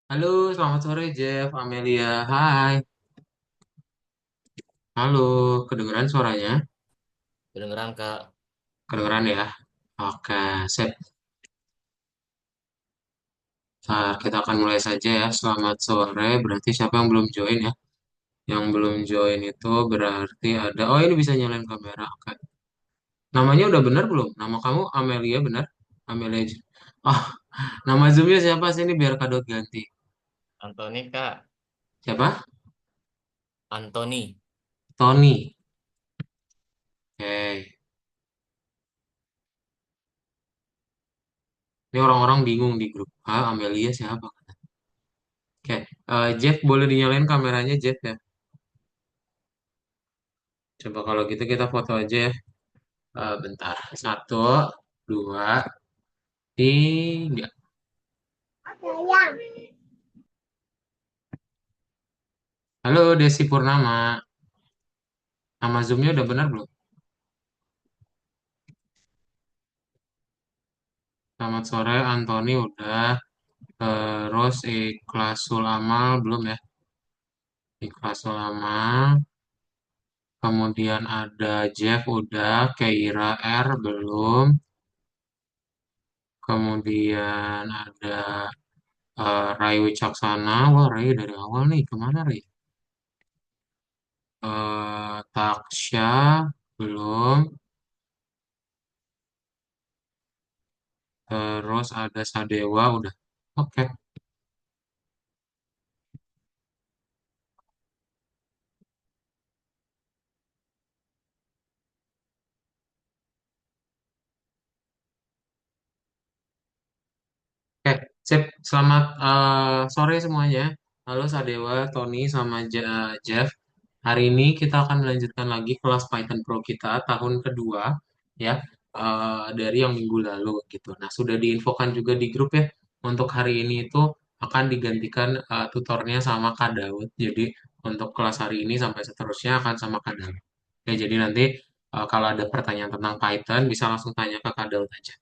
Halo, selamat sore Jeff, Amelia. Hai. Halo, kedengeran suaranya? Kedengeran Kak. Kedengeran ya? Oke, sip. Nah, kita akan mulai saja ya. Selamat sore. Berarti siapa yang belum join ya? Yang belum join itu berarti ada. Oh, ini bisa nyalain kamera. Oke. Namanya udah benar belum? Nama kamu Amelia benar? Amelia. Oh, nama Zoomnya siapa sih ini biar Kadot ganti? Antoni Kak. Siapa? Antoni. Tony. Oke. Ini orang-orang bingung di grup. Ah, Amelia siapa? Oke, Jeff boleh dinyalain kameranya Jeff ya. Coba kalau gitu kita foto aja ya. Bentar. Satu, dua, tiga. Halo Desi Purnama. Nama Zoom-nya udah benar belum? Selamat sore Antoni udah. Terus Ikhlasul Amal belum ya? Ikhlasul Amal. Kemudian ada Jeff udah. Keira R belum. Kemudian ada Rai Wicaksana. Wah Rai dari awal nih. Kemana Rai? Taksya belum. Terus ada Sadewa udah. Oke. Oke, sip. Selamat sore semuanya. Halo Sadewa, Tony, sama Jeff. Hari ini kita akan melanjutkan lagi kelas Python Pro kita tahun kedua ya dari yang minggu lalu gitu. Nah, sudah diinfokan juga di grup ya untuk hari ini itu akan digantikan tutornya sama Kak Daud. Jadi untuk kelas hari ini sampai seterusnya akan sama Kak Daud. Oke, jadi nanti kalau ada pertanyaan tentang Python bisa langsung tanya ke Kak Daud aja.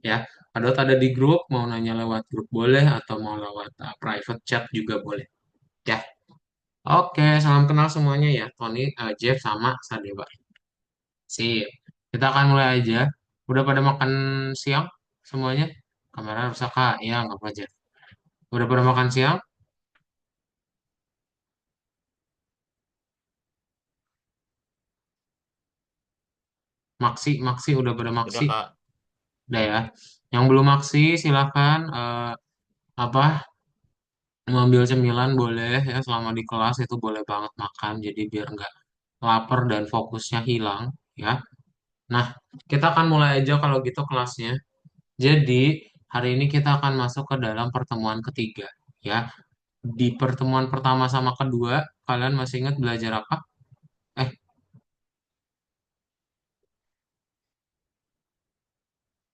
Ya, Kak Daud ada di grup, mau nanya lewat grup boleh atau mau lewat private chat juga boleh. Ya, oke, salam kenal semuanya ya, Tony, Jeff, sama Sadewa. Sip, kita akan mulai aja. Udah pada makan siang semuanya? Kamera rusak, Kak? Ya, nggak apa aja. Udah pada makan siang? Maksi, maksi, udah pada Udah maksi? Kak. Udah ya. Yang belum maksi, silakan apa mengambil cemilan boleh ya selama di kelas itu boleh banget makan. Jadi biar nggak lapar dan fokusnya hilang ya. Nah, kita akan mulai aja kalau gitu kelasnya. Jadi, hari ini kita akan masuk ke dalam pertemuan ketiga, ya. Di pertemuan pertama sama kedua, kalian masih ingat belajar apa? Eh,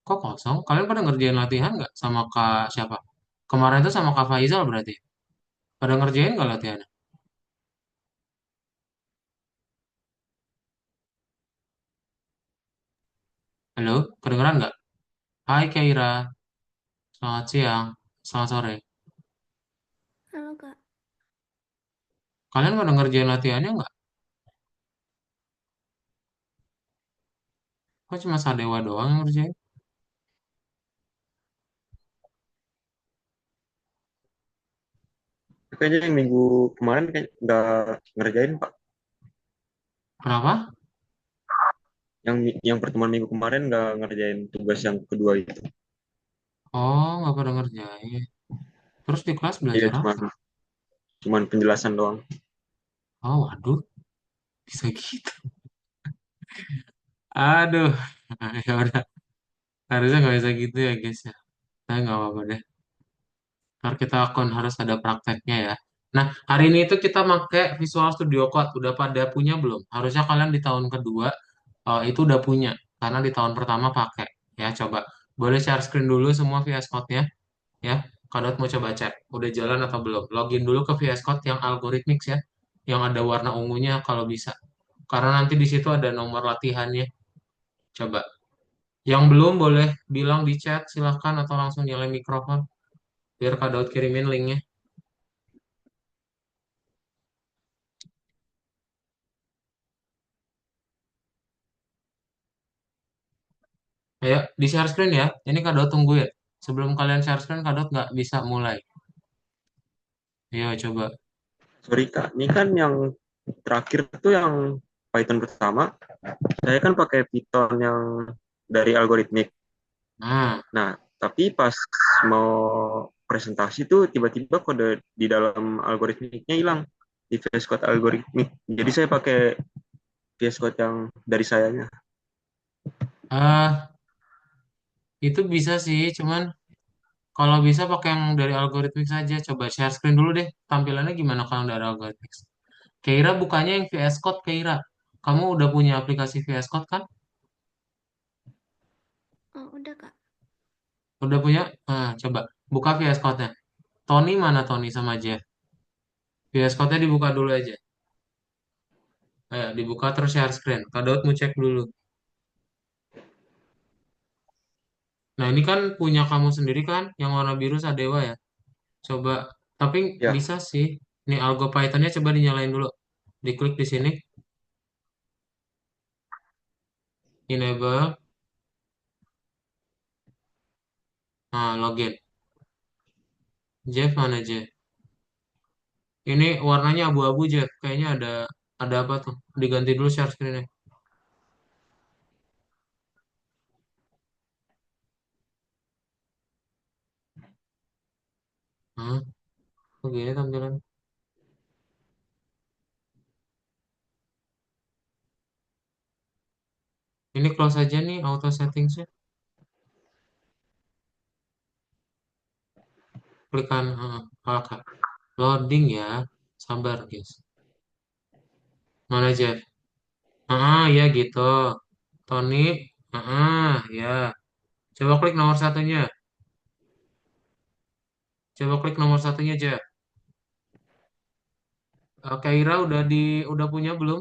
kok kosong? Kalian pada ngerjain latihan nggak sama Kak siapa? Kemarin itu sama Kak Faizal berarti. Pada ngerjain nggak latihannya? Halo, kedengeran nggak? Hai Kaira, selamat siang, selamat sore. Halo Kak. Kalian pada ngerjain latihannya nggak? Kok cuma Sadewa doang yang ngerjain? Kayaknya yang minggu kemarin kayak nggak ngerjain Pak. Kenapa? Yang pertemuan minggu kemarin nggak ngerjain tugas yang kedua itu. Oh, nggak pada ngerjain. Terus di kelas Iya, belajar apa? cuman penjelasan doang. Oh, waduh, bisa gitu. Aduh, ya udah. Harusnya nggak bisa gitu ya guys ya. Saya nggak apa-apa deh. Ntar kita akan harus ada prakteknya ya. Nah, hari ini itu kita pakai Visual Studio Code. Udah pada punya belum? Harusnya kalian di tahun kedua itu udah punya. Karena di tahun pertama pakai. Ya, coba. Boleh share screen dulu semua VS Code-nya. Ya, Kadot mau coba cek. Udah jalan atau belum? Login dulu ke VS Code yang algoritmik ya. Yang ada warna ungunya kalau bisa. Karena nanti di situ ada nomor latihannya. Coba. Yang belum boleh bilang di chat silahkan atau langsung nyalain mikrofon biar Kak Daud kirimin linknya. Ayo, di share screen ya. Ini Kak tunggu ya. Sebelum kalian share screen, Kak nggak bisa mulai. Ayo, coba. Sorry Kak, ini kan yang terakhir tuh yang Python pertama, saya kan pakai Python yang dari algoritmik. Nah, Nah, tapi pas mau presentasi tuh tiba-tiba kode di dalam algoritmiknya hilang di VS Code algoritmik. Jadi saya pakai VS Code yang dari sayanya. ah itu bisa sih, cuman kalau bisa pakai yang dari algoritmik saja. Coba share screen dulu deh. Tampilannya gimana kalau dari algoritmik? Keira bukanya yang VS Code, Keira. Kamu udah punya aplikasi VS Code kan? Oh, udah, Kak. Udah punya? Nah, coba buka VS Code-nya. Tony mana Tony sama Jeff? VS Code-nya dibuka dulu aja. Ayo, dibuka terus share screen. Kak Daud mau cek dulu. Nah, ini kan punya kamu sendiri kan, yang warna biru Sadewa ya. Coba, tapi Ya, bisa sih. Nih, Algo Python-nya coba dinyalain dulu. Diklik di sini, enable. Nah, login. Jeff mana Jeff? Ini warnanya abu-abu Jeff. Kayaknya ada apa tuh? Diganti dulu share screen-nya. Hah? Kok gini tampilan? Ini close aja nih auto settings-nya. Klik kan, Kak. Loading ya. Sabar guys. Mana Jeff? Ya gitu. Tony, ya. Coba klik nomor satunya. Coba klik nomor satunya Jeff. Kaira udah punya belum?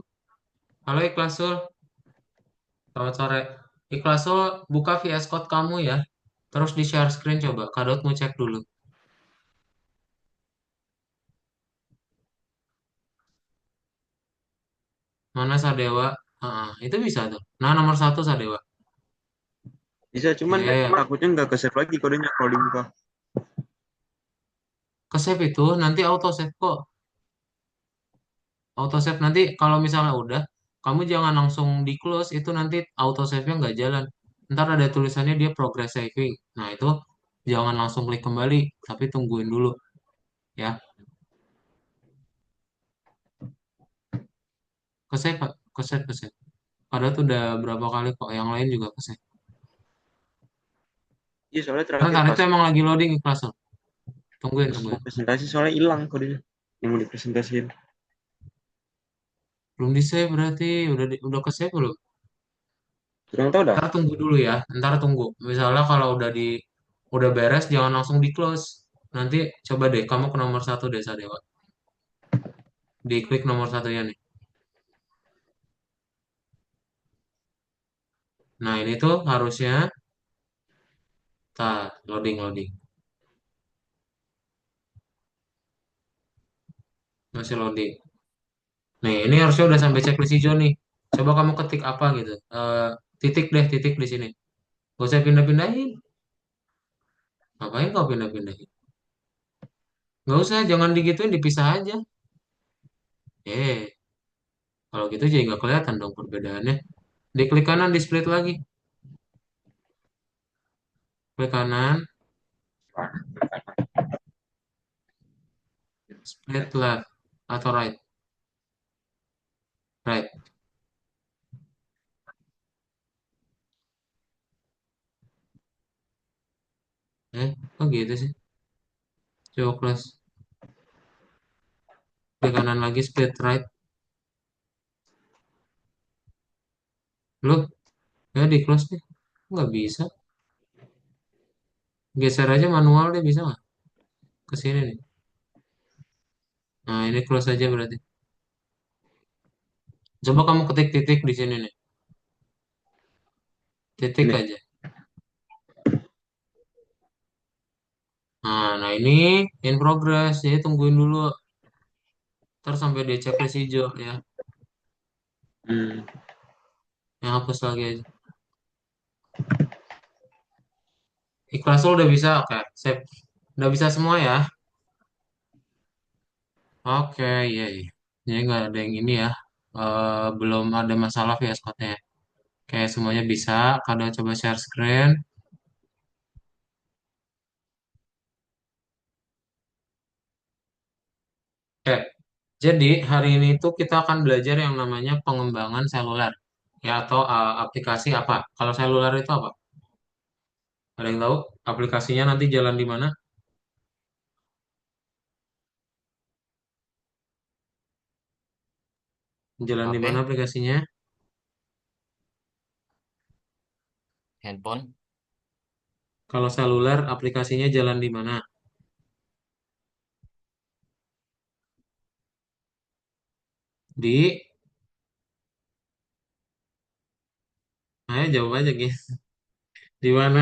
Halo Ikhlasul, selamat sore. Ikhlasul, buka VS Code kamu ya. Terus di share screen coba. Kadot mau cek dulu. Mana Sadewa? Itu bisa tuh. Nah, nomor satu Sadewa. bisa cuman Oke. takutnya nggak ke save lagi kodenya kalau dibuka. Ke save itu nanti auto save kok. Auto save nanti kalau misalnya udah, kamu jangan langsung di close. Itu nanti auto save-nya nggak jalan. Ntar ada tulisannya dia progress saving. Nah, itu jangan langsung klik kembali. Tapi tungguin dulu ya. Ke save, Pak. Ke save, ke save. Padahal tuh udah berapa kali kok. Yang lain juga ke save. Iya soalnya terakhir Ntar pas itu emang lagi loading kelas lo. Tungguin, mau tungguin. presentasi soalnya hilang kodenya yang mau dipresentasiin. Belum di save berarti. Udah ke save belum? Kurang tahu dah. Ntar tunggu dulu ya. Ntar tunggu. Misalnya kalau udah beres, jangan langsung di close. Nanti coba deh, kamu ke nomor satu deh, Sadewa. Diklik nomor satunya nih. Nah, ini tuh harusnya, loading, loading. Masih loading. Nih, ini harusnya udah sampai checklist hijau nih. Coba kamu ketik apa gitu. Titik deh, titik di sini. Gak usah pindah-pindahin. Ngapain kau pindah-pindahin? Gak usah, jangan digituin, dipisah aja. Kalau gitu jadi nggak kelihatan dong perbedaannya. Di klik kanan, di split lagi. Klik kanan, split left. Atau right. Right. Kok gitu sih? Coba close. Klik kanan lagi, split right. Loh, ya di close nih. Nggak bisa. Geser aja manual deh, bisa nggak? Ke sini nih. Nah, ini close aja berarti. Coba kamu ketik titik di sini nih. Titik Ini aja. Nah, ini in progress. Jadi tungguin dulu. Ntar sampai dia checklist hijau ya. hmm, Yang hapus lagi aja. Ikhlas lo udah bisa, oke, sip. Udah bisa semua ya? Oke, iya, iya. Jadi nggak ada yang ini ya. Belum ada masalah via Squad-nya ya. Oke, semuanya bisa. Kada coba share screen. Oke, jadi hari ini tuh kita akan belajar yang namanya pengembangan seluler. Ya, atau aplikasi apa? Kalau seluler itu apa? Ada yang tahu? Aplikasinya nanti jalan di mana? Jalan di mana HP, aplikasinya? handphone, Kalau seluler, aplikasinya jalan di mana? Di, ayo jawab aja, guys. Di mana?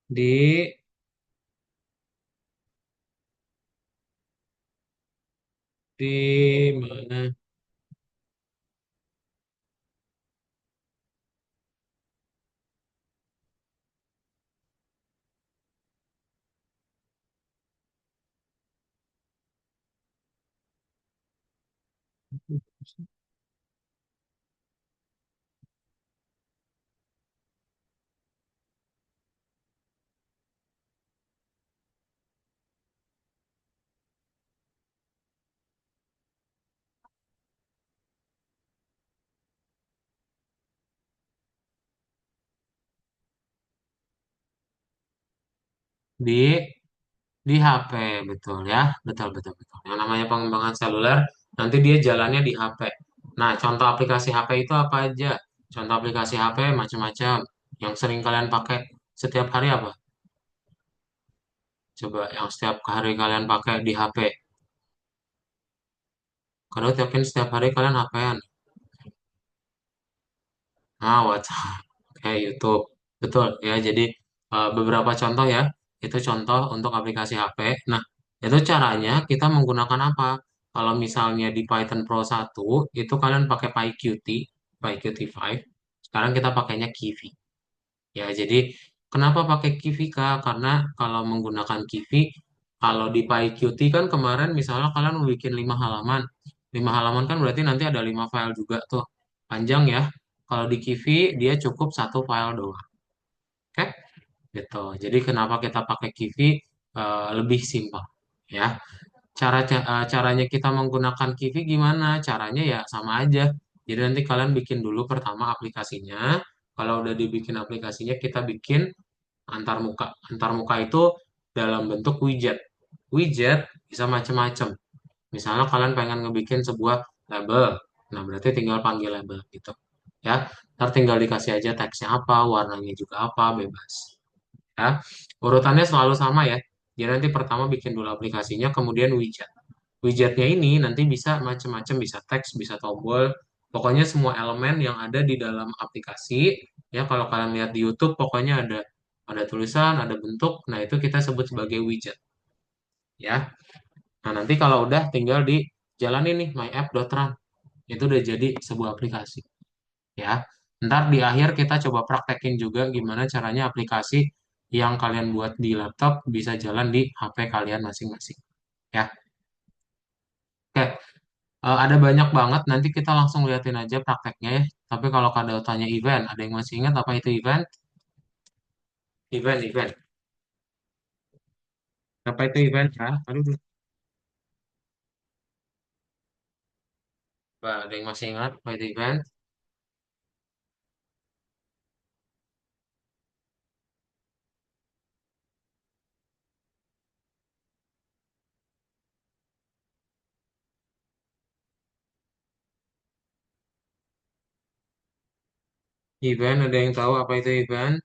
Di, di mana? Di HP, betul ya, betul betul betul. Yang namanya pengembangan seluler nanti dia jalannya di HP. Nah, contoh aplikasi HP itu apa aja? Contoh aplikasi HP macam-macam. Yang sering kalian pakai setiap hari apa? Coba yang setiap hari kalian pakai di HP. Kalau yakin setiap hari kalian HP-an. Nah, WhatsApp, kayak YouTube. Betul ya. Jadi beberapa contoh ya. Itu contoh untuk aplikasi HP. Nah, itu caranya kita menggunakan apa? Kalau misalnya di Python Pro 1 itu kalian pakai PyQt, PyQt 5. Sekarang kita pakainya Kivi. Ya, jadi kenapa pakai Kivi Kak? Karena kalau menggunakan Kivi, kalau di PyQt kan kemarin misalnya kalian mau bikin 5 halaman. 5 halaman kan berarti nanti ada 5 file juga tuh. Panjang ya. Kalau di Kivi dia cukup satu file doang. Oke? Gitu. Jadi kenapa kita pakai Kivi lebih simpel ya. Caranya kita menggunakan Kivi gimana? Caranya ya sama aja. Jadi nanti kalian bikin dulu pertama aplikasinya. Kalau udah dibikin aplikasinya, kita bikin antarmuka. Antarmuka itu dalam bentuk widget. Widget bisa macam-macam. Misalnya kalian pengen ngebikin sebuah label. Nah, berarti tinggal panggil label gitu. Ya, ntar tinggal dikasih aja teksnya apa, warnanya juga apa, bebas. Ya, urutannya selalu sama ya. Jadi nanti pertama bikin dulu aplikasinya, kemudian widget. Widgetnya ini nanti bisa macam-macam, bisa teks, bisa tombol, pokoknya semua elemen yang ada di dalam aplikasi. Ya, kalau kalian lihat di YouTube, pokoknya ada tulisan, ada bentuk. Nah, itu kita sebut sebagai widget. Ya, nah nanti kalau udah tinggal dijalanin nih myapp.run. Itu udah jadi sebuah aplikasi. Ya, ntar di akhir kita coba praktekin juga gimana caranya aplikasi yang kalian buat di laptop bisa jalan di HP kalian masing-masing. Ya, oke. Ada banyak banget, nanti kita langsung liatin aja prakteknya ya. Tapi kalau kada tanya event, ada yang masih ingat apa itu event? Event. Apa itu event ya? Aduh, coba ada yang masih ingat apa itu event? Event, ada yang tahu apa itu event?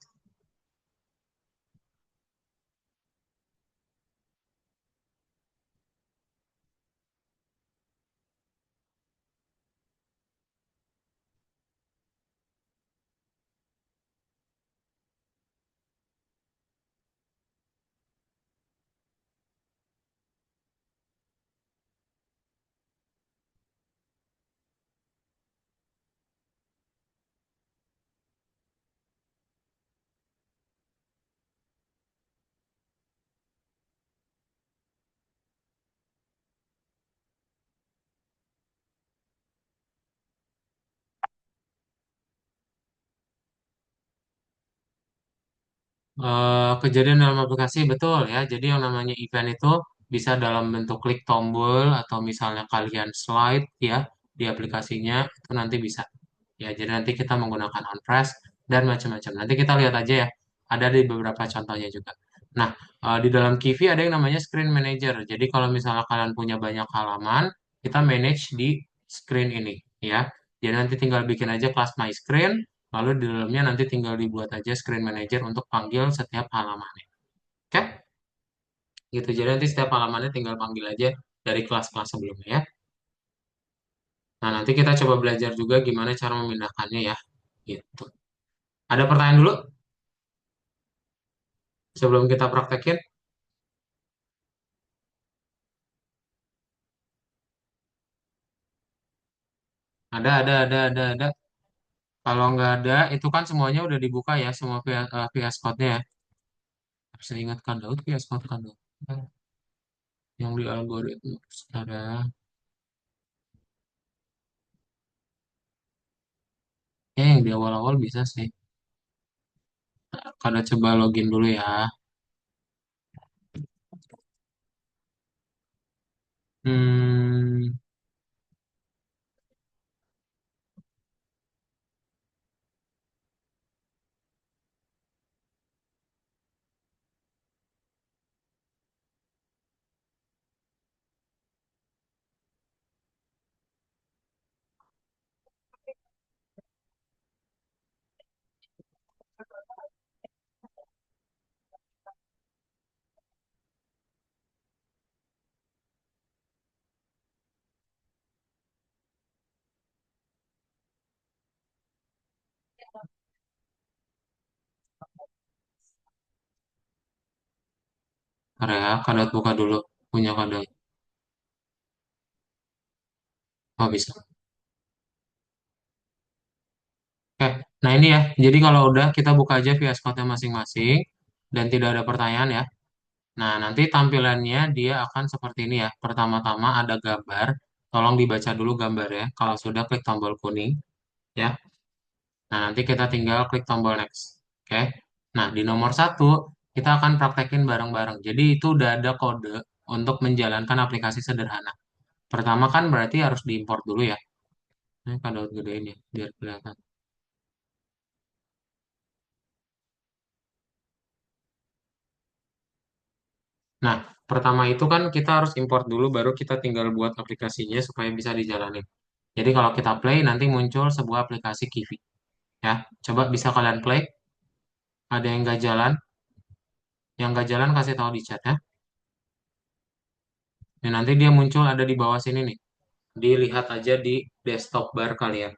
Kejadian dalam aplikasi betul ya. Jadi yang namanya event itu bisa dalam bentuk klik tombol atau misalnya kalian slide ya di aplikasinya itu nanti bisa. Ya, jadi nanti kita menggunakan on press dan macam-macam. Nanti kita lihat aja ya. Ada di beberapa contohnya juga. Nah, di dalam Kivi ada yang namanya screen manager. Jadi kalau misalnya kalian punya banyak halaman, kita manage di screen ini ya. Jadi nanti tinggal bikin aja kelas my screen, lalu di dalamnya nanti tinggal dibuat aja screen manager untuk panggil setiap halamannya. Oke? Gitu. Jadi nanti setiap halamannya tinggal panggil aja dari kelas-kelas sebelumnya ya. Nah, nanti kita coba belajar juga gimana cara memindahkannya ya. Gitu. Ada pertanyaan dulu sebelum kita praktekin? Ada. Kalau nggak ada, itu kan semuanya udah dibuka ya, semua VS Code-nya ya. Bisa ingatkan Daud VS Code kan Daud. Yang di algoritma secara yang di awal-awal bisa sih. Kada coba login dulu ya. Hmm, Bentar ya, Kadot buka dulu. Punya Kadot. Oh bisa. Oke, nah ini ya. Jadi kalau udah kita buka aja VS Code-nya masing-masing dan tidak ada pertanyaan ya. Nah, nanti tampilannya dia akan seperti ini ya. Pertama-tama ada gambar. Tolong dibaca dulu gambar ya. Kalau sudah klik tombol kuning ya. Nah, nanti kita tinggal klik tombol next. Oke. Nah, di nomor satu kita akan praktekin bareng-bareng. Jadi itu udah ada kode untuk menjalankan aplikasi sederhana. Pertama kan berarti harus diimport dulu ya. Ini kan download gedein ya, biar kelihatan. Nah, pertama itu kan kita harus import dulu, baru kita tinggal buat aplikasinya supaya bisa dijalanin. Jadi kalau kita play, nanti muncul sebuah aplikasi Kivi. Ya, coba bisa kalian play. Ada yang nggak jalan, yang nggak jalan kasih tahu di chat ya. Dan nanti dia muncul ada di bawah sini nih. Dilihat aja di desktop bar kalian.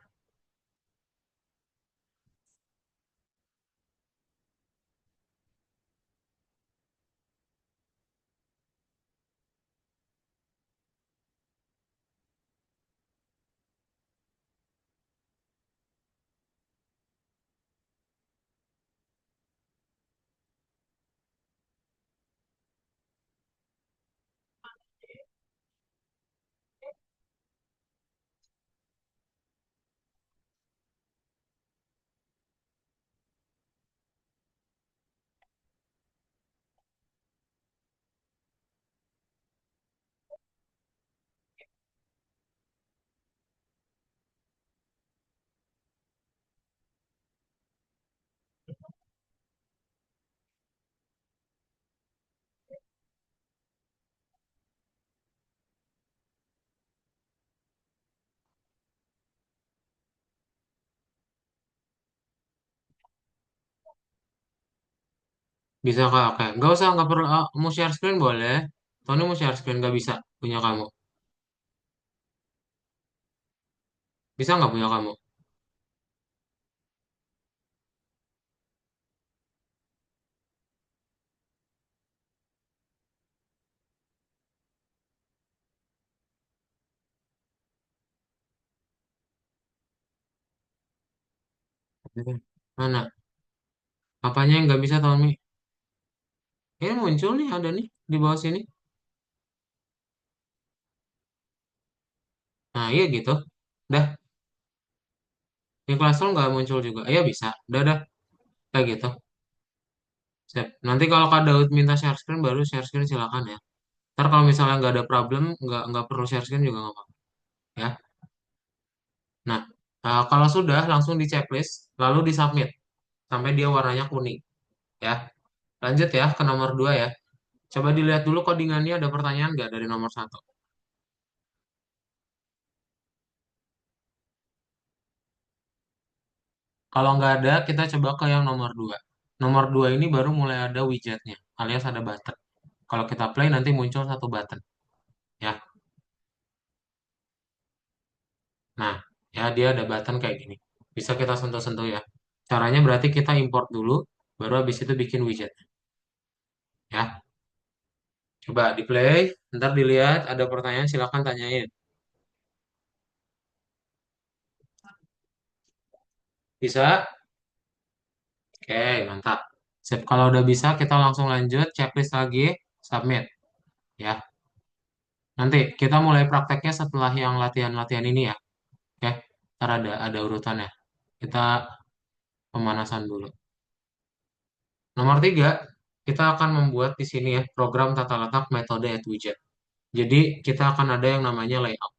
Bisa kak, oke. Nggak usah, nggak perlu. Mau share screen boleh. Tony mau share screen nggak bisa punya kamu. Bisa nggak punya kamu? Mana? Apanya yang nggak bisa Tommy? Ini muncul nih, ada nih di bawah sini. Nah, iya gitu. Dah, di Classroom nggak muncul juga. Iya bisa. Udah, kayak gitu. Sip. Nanti kalau Kak Daud minta share screen baru share screen silakan ya. Ntar kalau misalnya nggak ada problem, nggak perlu share screen juga nggak apa-apa ya. Nah, kalau sudah langsung di checklist, lalu di submit sampai dia warnanya kuning ya. Lanjut ya ke nomor 2 ya. Coba dilihat dulu codingannya ada pertanyaan nggak dari nomor satu. Kalau nggak ada, kita coba ke yang nomor 2. Nomor 2 ini baru mulai ada widgetnya, alias ada button. Kalau kita play nanti muncul satu button ya. Nah, ya dia ada button kayak gini. Bisa kita sentuh-sentuh ya. Caranya berarti kita import dulu, baru habis itu bikin widget ya. Coba di play, ntar dilihat ada pertanyaan silakan tanyain. Bisa? Oke, mantap. Sip, kalau udah bisa kita langsung lanjut, checklist lagi, submit ya. Nanti kita mulai prakteknya setelah yang latihan-latihan ini ya. Oke, ntar ada urutannya. Kita pemanasan dulu. Nomor 3, kita akan membuat di sini ya program tata letak metode add widget. Jadi kita akan ada yang namanya layout.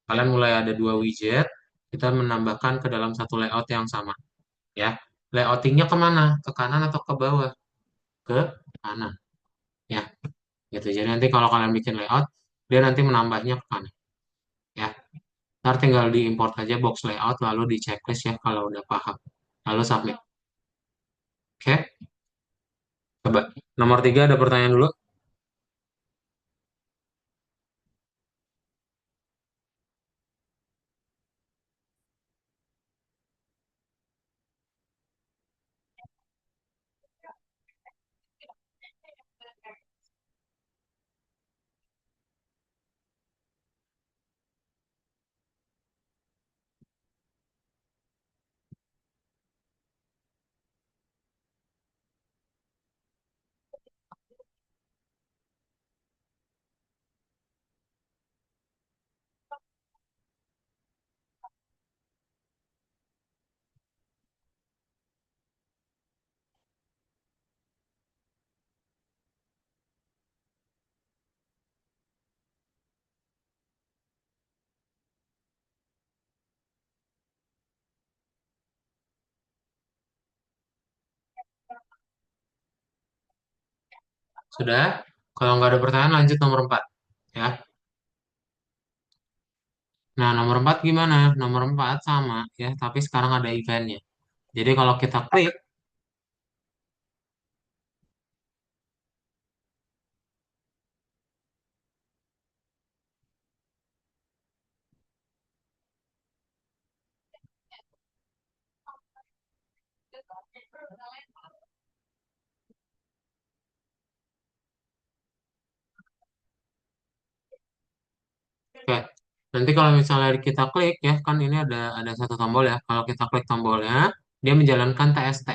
Kalian mulai ada dua widget, kita menambahkan ke dalam satu layout yang sama ya. Layoutingnya kemana? Ke kanan atau ke bawah? Ke kanan ya. Gitu. Jadi nanti kalau kalian bikin layout, dia nanti menambahnya ke kanan ya. Ntar tinggal diimport aja box layout lalu di checklist ya kalau udah paham. Lalu submit. Oke, coba. Nomor 3 ada pertanyaan dulu. Sudah? Kalau nggak ada pertanyaan lanjut nomor 4 ya. Nah, nomor 4 gimana? Nomor 4 sama ya, tapi sekarang ada eventnya. Jadi kalau kita klik, oke. Nanti kalau misalnya kita klik ya, kan ini ada satu tombol ya. Kalau kita klik tombolnya, dia menjalankan TST.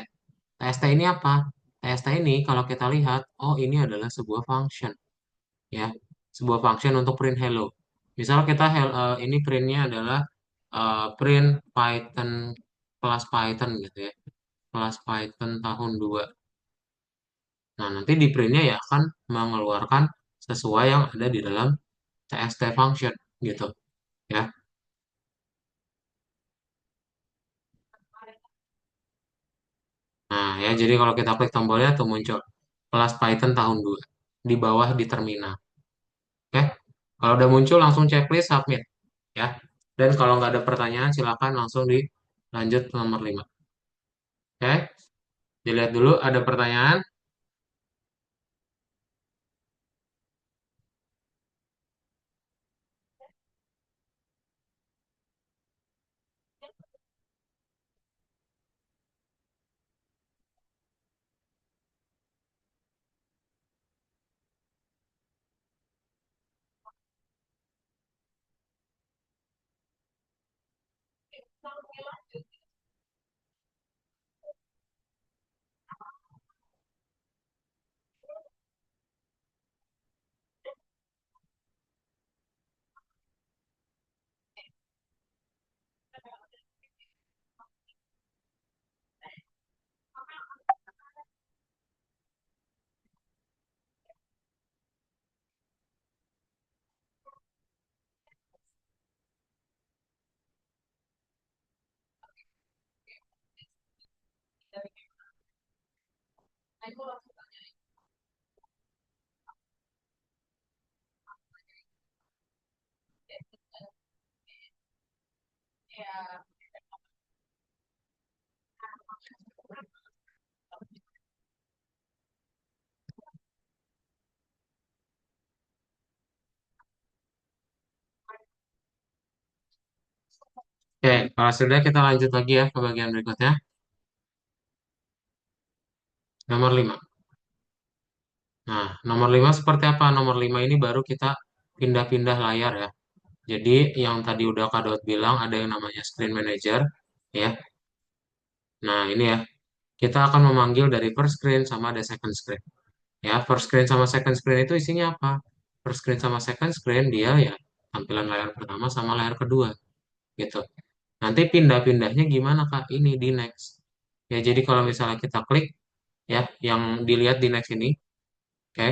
TST ini apa? TST ini kalau kita lihat, oh ini adalah sebuah function ya. Sebuah function untuk print hello. Misal kita ini printnya adalah print Python kelas Python gitu ya. Kelas Python tahun 2. Nah, nanti di printnya ya akan mengeluarkan sesuai yang ada di dalam txt function gitu ya. Nah, ya jadi kalau kita klik tombolnya tuh muncul kelas Python tahun 2 di bawah di terminal. Oke. Kalau udah muncul langsung checklist submit ya. Dan kalau nggak ada pertanyaan silakan langsung dilanjut ke nomor 5. Oke. Dilihat dulu ada pertanyaan. Oke, kalau sudah kita lanjut lagi ya ke bagian berikutnya. Nomor 5. Nah, nomor 5 seperti apa? Nomor 5 ini baru kita pindah-pindah layar ya. Jadi yang tadi udah Kak Daud bilang ada yang namanya screen manager ya. Nah, ini ya. Kita akan memanggil dari first screen sama ada second screen. Ya, first screen sama second screen itu isinya apa? First screen sama second screen dia ya tampilan layar pertama sama layar kedua gitu. Nanti pindah-pindahnya gimana Kak? Ini di next. Ya, jadi kalau misalnya kita klik ya yang dilihat di next ini, oke.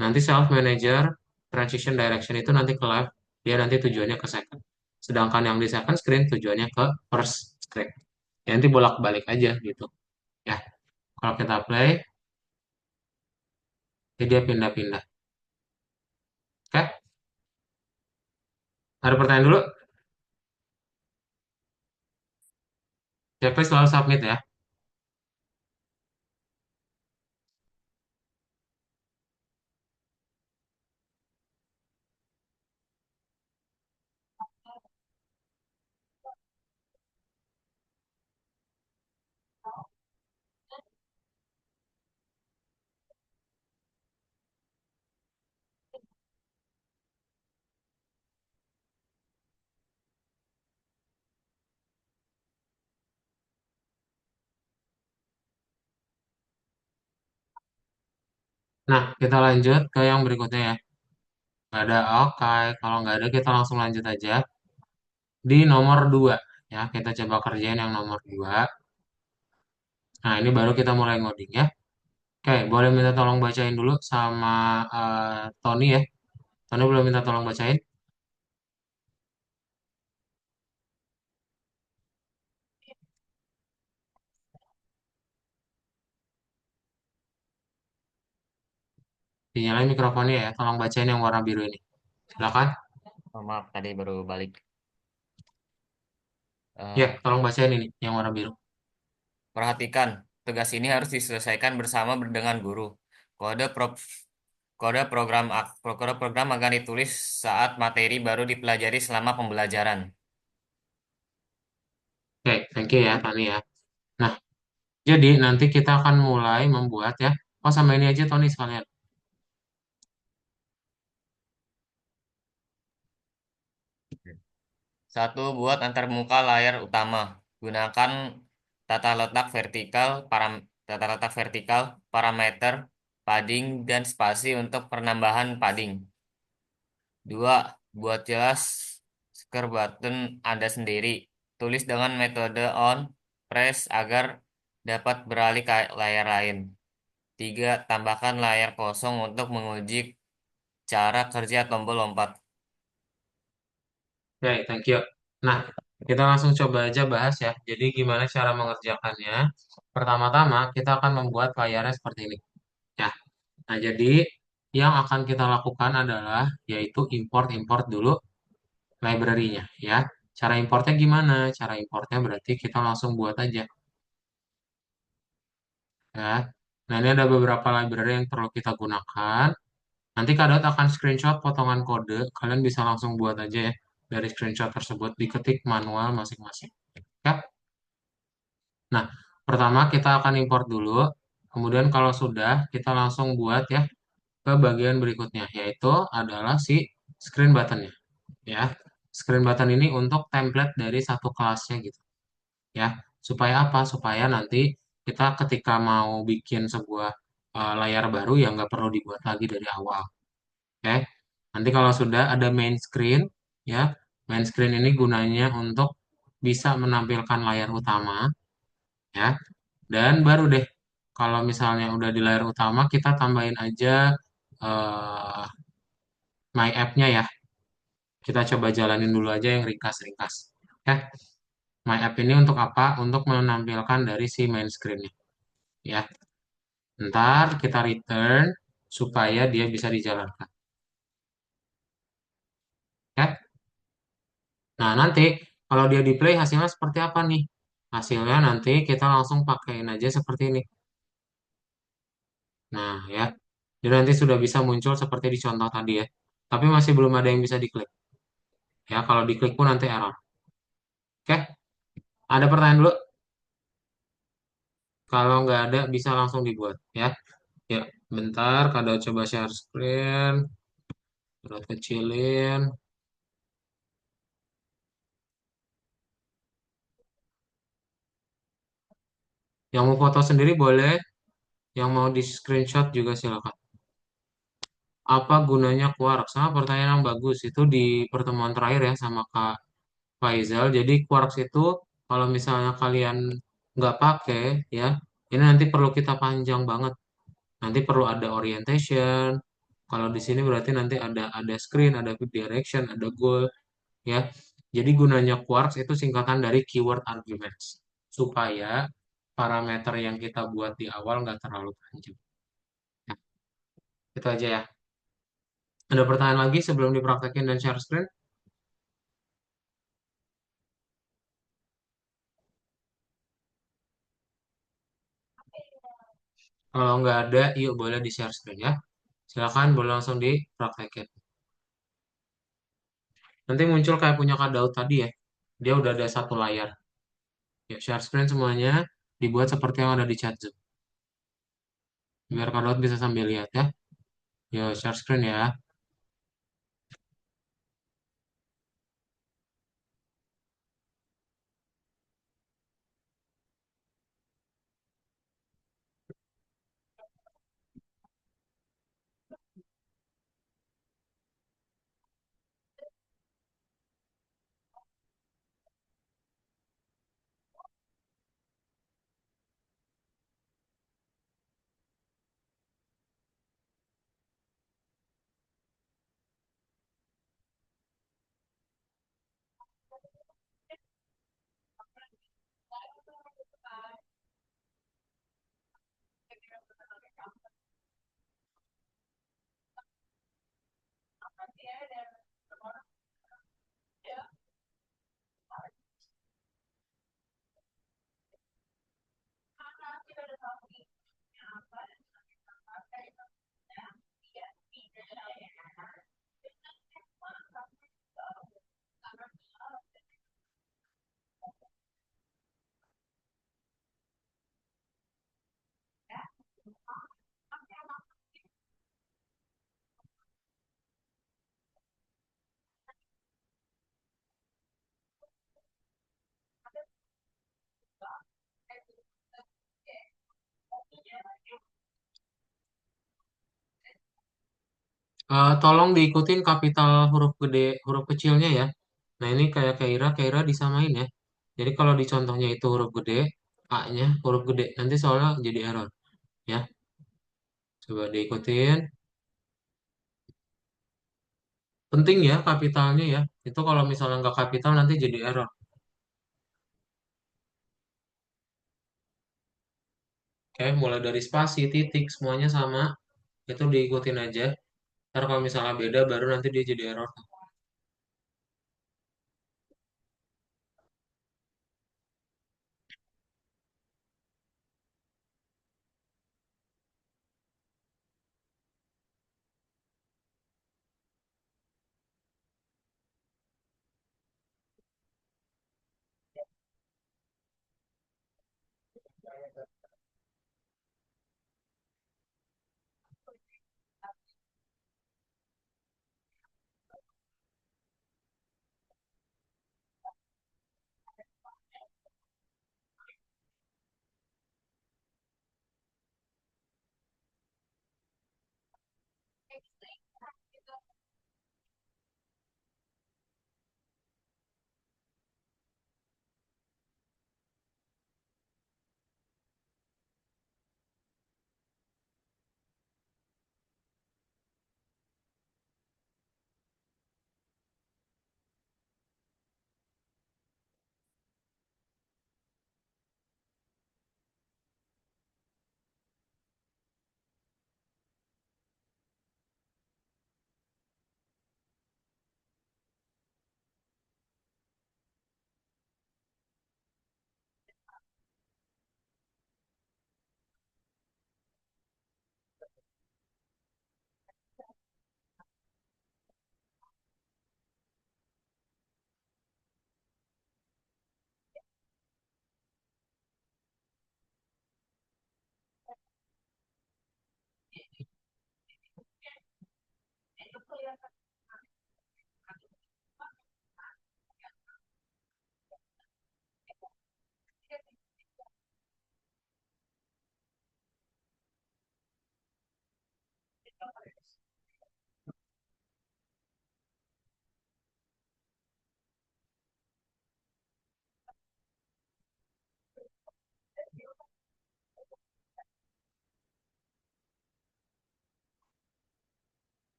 Nanti self manager transition direction itu nanti ke left, dia nanti tujuannya ke second. Sedangkan yang di second screen tujuannya ke first screen. Ya, nanti bolak-balik aja gitu. Ya, kalau kita play, jadi dia pindah-pindah. Oke, ada pertanyaan dulu? Ya, please selalu submit ya. Nah, kita lanjut ke yang berikutnya ya. Nggak ada, oke. Kalau nggak ada, kita langsung lanjut aja. Di nomor 2 ya, kita coba kerjain yang nomor 2. Nah, ini baru kita mulai ngoding ya. Oke, boleh minta tolong bacain dulu sama Tony ya. Tony boleh minta tolong bacain. Dinyalain mikrofonnya ya. Tolong bacain yang warna biru ini. Silakan. Oh, maaf, tadi baru balik. Ya, Eh, tolong bacain ini yang warna biru. Perhatikan, tugas ini harus diselesaikan bersama dengan guru. Kode pro, kode program akan ditulis saat materi baru dipelajari selama pembelajaran. Oke, thank you ya, Tony ya. Nah, jadi nanti kita akan mulai membuat ya. Oh, sama ini aja Tony sekalian. Satu, buat antarmuka layar utama. Gunakan tata letak vertikal, parameter, padding, dan spasi untuk penambahan padding. Dua, buat jelas scroll button Anda sendiri. Tulis dengan metode on, press agar dapat beralih ke layar lain. Tiga, tambahkan layar kosong untuk menguji cara kerja tombol lompat. Oke, thank you. Nah, kita langsung coba aja bahas ya. Jadi gimana cara mengerjakannya? Pertama-tama kita akan membuat layarnya seperti ini. Ya. Nah, jadi yang akan kita lakukan adalah yaitu import-import dulu library-nya ya. Cara importnya gimana? Cara importnya berarti kita langsung buat aja ya. Nah, ini ada beberapa library yang perlu kita gunakan. Nanti Kak Daud akan screenshot potongan kode. Kalian bisa langsung buat aja ya. Dari screenshot tersebut diketik manual masing-masing. Ya. Nah, pertama kita akan import dulu. Kemudian kalau sudah, kita langsung buat ya ke bagian berikutnya, yaitu adalah si screen button-nya. Ya, screen button ini untuk template dari satu kelasnya gitu. Ya, supaya apa? Supaya nanti kita ketika mau bikin sebuah layar baru ya nggak perlu dibuat lagi dari awal. Oke, nanti kalau sudah ada main screen, ya, main screen ini gunanya untuk bisa menampilkan layar utama, ya, dan baru deh kalau misalnya udah di layar utama kita tambahin aja eh, My App-nya ya. Kita coba jalanin dulu aja yang ringkas-ringkas. Oke, My App ini untuk apa? Untuk menampilkan dari si main screen-nya, ya. Ntar kita return supaya dia bisa dijalankan. Oke? Nah, nanti kalau dia di play hasilnya seperti apa nih? Hasilnya nanti kita langsung pakaiin aja seperti ini. Nah, ya. Jadi nanti sudah bisa muncul seperti di contoh tadi ya. Tapi masih belum ada yang bisa diklik. Ya, kalau diklik pun nanti error. Oke? Ada pertanyaan dulu? Kalau nggak ada, bisa langsung dibuat ya. Ya, bentar. Kada coba share screen. Udah kecilin. Yang mau foto sendiri boleh. Yang mau di screenshot juga silakan. Apa gunanya quarks? Nah, pertanyaan yang bagus. Itu di pertemuan terakhir ya sama Kak Faizal. Jadi quarks itu kalau misalnya kalian nggak pakai ya, ini nanti perlu kita panjang banget. Nanti perlu ada orientation. Kalau di sini berarti nanti ada screen, ada direction, ada goal ya. Jadi gunanya quarks itu singkatan dari keyword arguments supaya parameter yang kita buat di awal nggak terlalu panjang. Ya, itu aja ya. Ada pertanyaan lagi sebelum dipraktekin dan share screen? Kalau nggak ada, yuk boleh di share screen ya. Silakan boleh langsung dipraktekin. Nanti muncul kayak punya Kak Daud tadi ya. Dia udah ada satu layar. Yuk share screen semuanya dibuat seperti yang ada di chat Zoom. Biar Kak Daud bisa sambil lihat ya. Yuk share screen ya. Tolong diikutin kapital huruf gede, huruf kecilnya ya. Nah ini kayak Keira disamain ya. Jadi kalau di contohnya itu huruf gede, A-nya huruf gede. Nanti soalnya jadi error ya. Coba diikutin. Penting ya kapitalnya ya. Itu kalau misalnya nggak kapital nanti jadi error. Oke, mulai dari spasi, titik, semuanya sama. Itu diikutin aja. Ntar kalau misalnya beda baru nanti dia jadi error.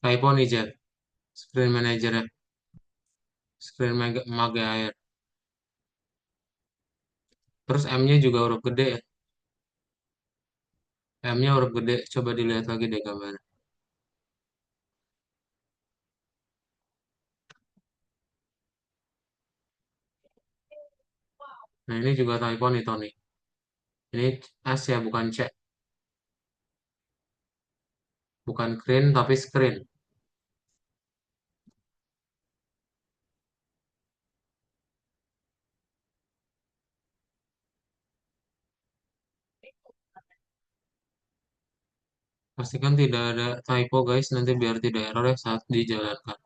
Typo nih, Jet. Screen manager ya. Magier. Terus M-nya juga huruf gede ya. M-nya huruf gede. Coba dilihat lagi deh gambar. Nah, ini juga typo nih, Tony. Ini S ya, bukan C. Bukan screen, tapi screen. Pastikan tidak ada typo, guys. Nanti biar tidak error ya saat dijalankan.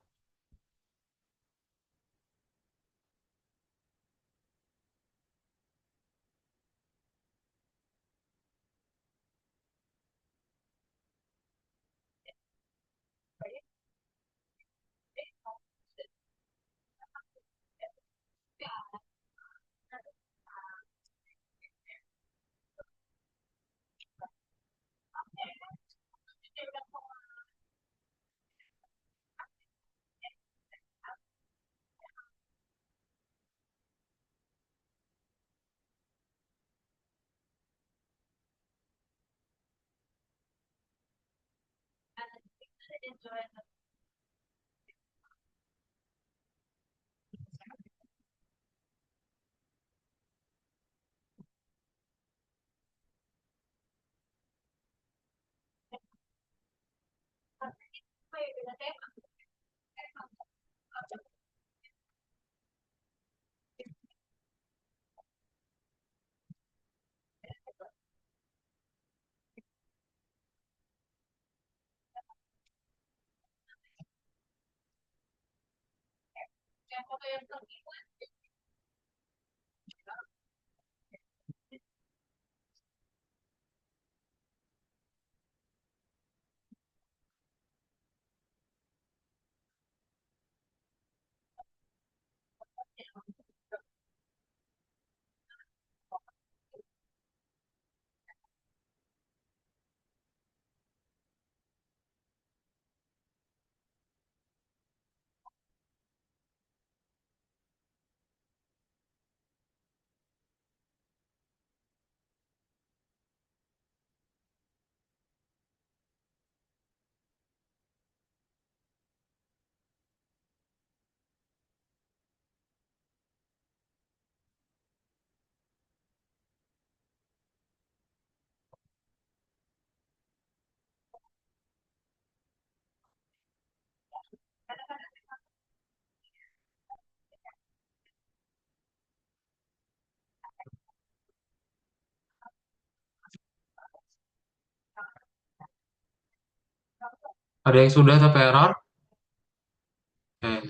Ada yang sudah tapi error?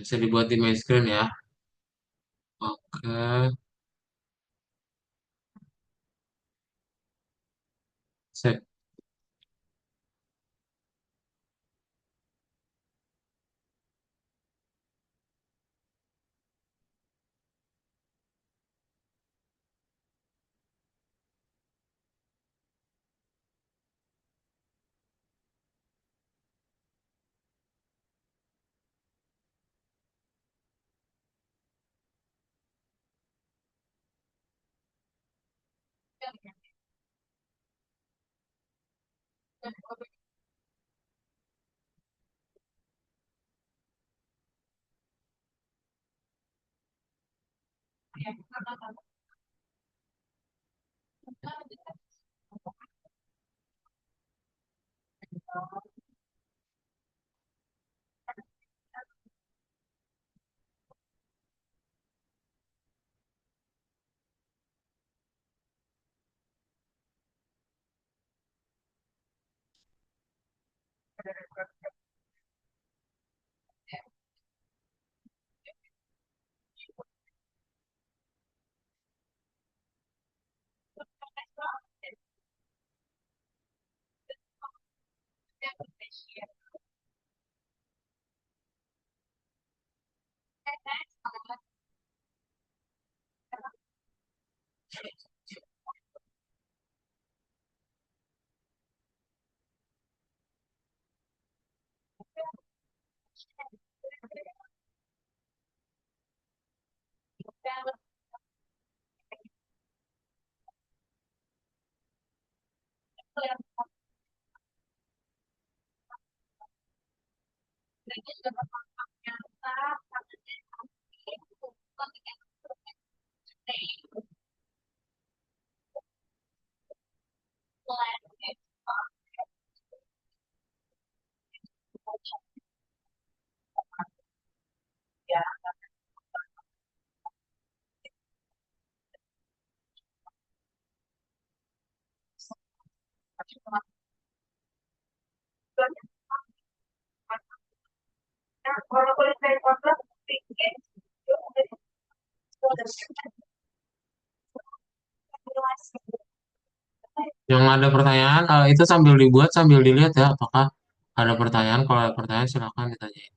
Bisa dibuat di main screen ya. Oke. Sip. Yang ada pertanyaan, itu sambil dibuat, sambil dilihat ya, apakah ada pertanyaan. Kalau ada pertanyaan, silakan ditanyain.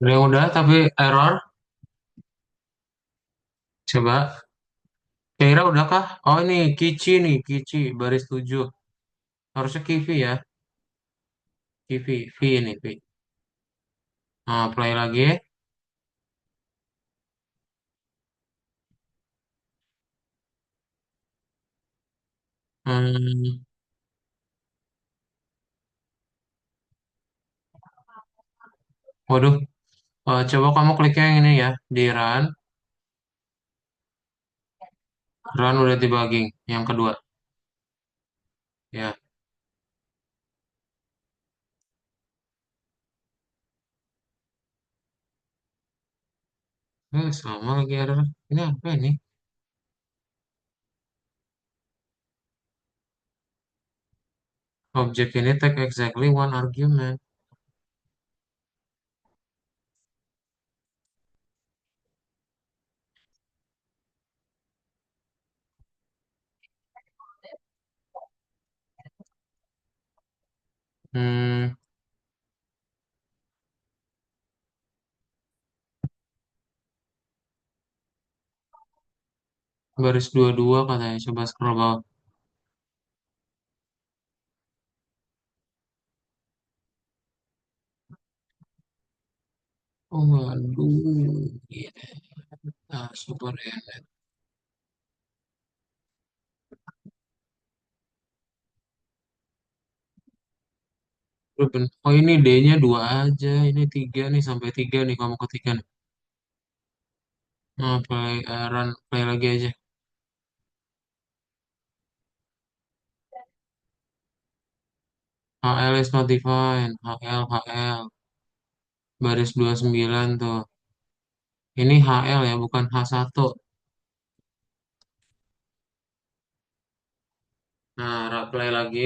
Ada yang udah tapi error. Coba. Kira udah kah? Oh ini Kici nih, Kici baris 7. Harusnya Kivi ya. Kivi, V ini V. Nah, play lagi. Hmm, waduh. Coba kamu kliknya yang ini ya. Di run. Run udah debugging. Yang kedua. Ya. Sama lagi error. Ini apa ini? Object ini take exactly one argument. Hmm, baris 22 katanya. Coba scroll bawah. Oh, waduh. Iya. Ah, super enak. Oh ini D-nya 2 aja. Ini 3 nih. Sampai 3 nih kamu ketikkan nih. Nah, run. Play lagi aja. HL is not defined. HL, HL. Baris 29 tuh. Ini HL ya, bukan H1. Nah, play lagi.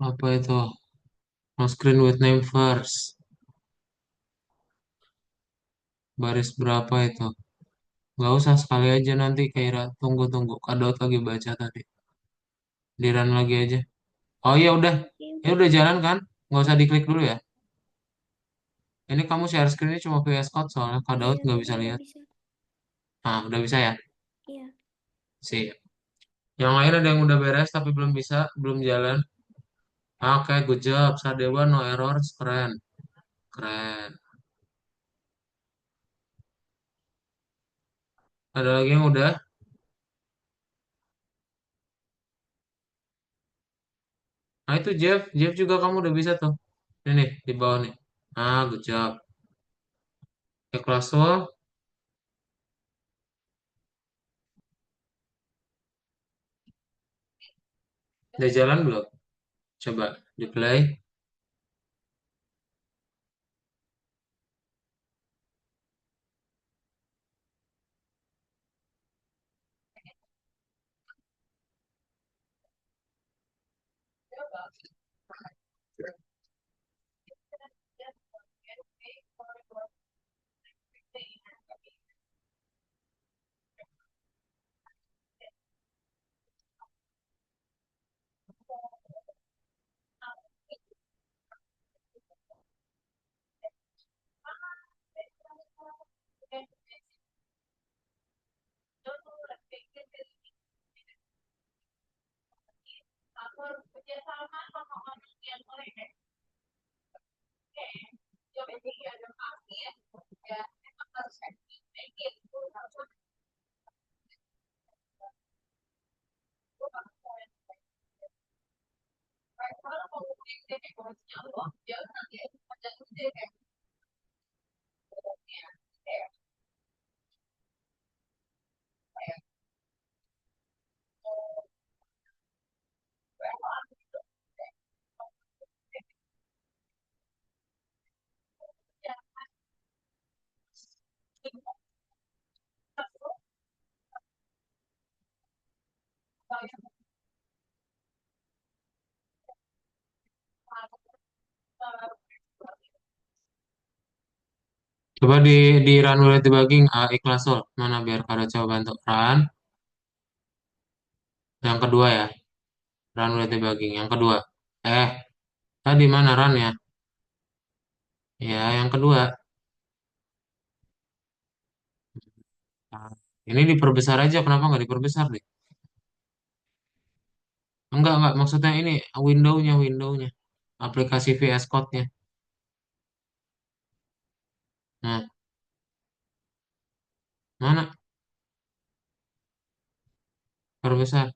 Apa itu? No screen with name first. Baris berapa itu? Nggak usah sekali aja nanti Kaira. Tunggu-tunggu. Kadot lagi baca tadi. Di run lagi aja. Oh iya udah. Oke, Ya udah. udah jalan kan? Nggak usah diklik dulu ya. Ini kamu share screen-nya cuma VS Code soalnya Kadot Iya, nggak bisa udah lihat. bisa. Nah, udah bisa ya? Iya. Sih. Yang lain ada yang udah beres tapi belum bisa, belum jalan. Oke, good job. Sadewa no errors. Keren. Keren. Ada lagi yang udah? Nah itu Jeff. Jeff juga kamu udah bisa tuh. Ini nih, di bawah nih. Ah, good job. Oke, kelas lo. Udah jalan belum? Coba di play. Coba di run udah dibagi ikhlas Sul. Mana biar pada coba bantu run. Yang kedua ya. Run udah dibagi. Yang kedua. Eh, tadi mana run ya? Ya, yang kedua. Nah, ini diperbesar aja. Kenapa nggak diperbesar deh? Enggak. Maksudnya ini windownya. Aplikasi VS Code-nya. Nah, mana? Perbesar.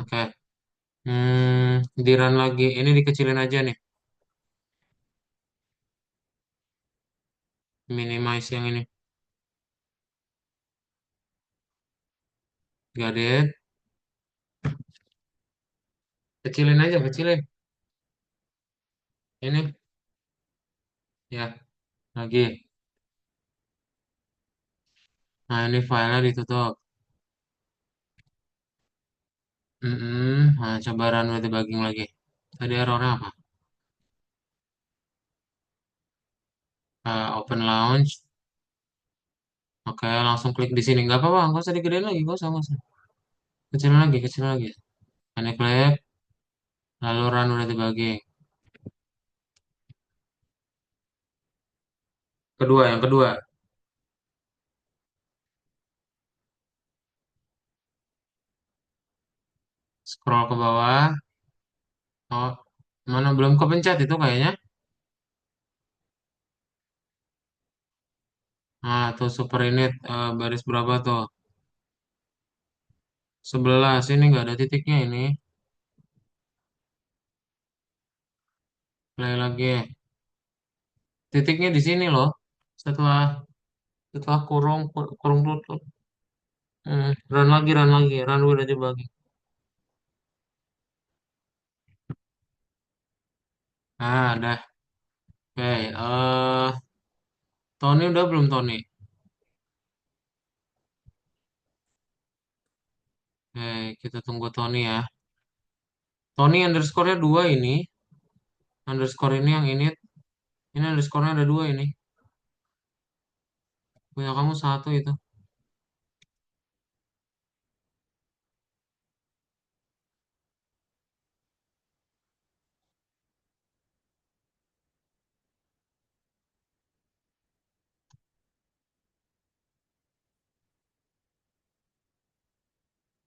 Oke. Di run lagi. Ini dikecilin aja nih. Minimize yang ini. Got it. Kecilin aja, kecilin. Ini, ya, lagi. Nah, ini filenya ditutup. Nah, coba run with debugging lagi. Tadi errornya apa? Open launch. Oke, langsung klik di sini. Nggak apa-apa, nggak usah digedein lagi. Nggak usah. Kecilin lagi. Ini klik, lalu run with debugging. Yang kedua. Scroll ke bawah. Oh, mana belum kepencet itu kayaknya. Nah, tuh super init baris berapa tuh? 11. Ini nggak ada titiknya ini. Play lagi. Titiknya di sini loh. Setelah setelah kurung tutup. Run udah dibagi. Dah. Oke, Tony udah belum Tony? Kita tunggu Tony ya. Tony underscore-nya 2 ini. Underscore ini yang ini underscore-nya ada 2 ini. Punya kamu satu itu.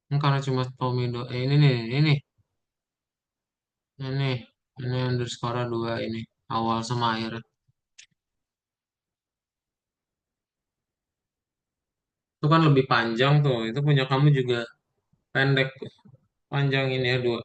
Ini karena cuma Tommy ini nih, ini, ini underscore 2 ini. Awal sama akhir. Itu kan lebih panjang tuh. Itu punya kamu juga pendek tuh. Panjang ini ya 2.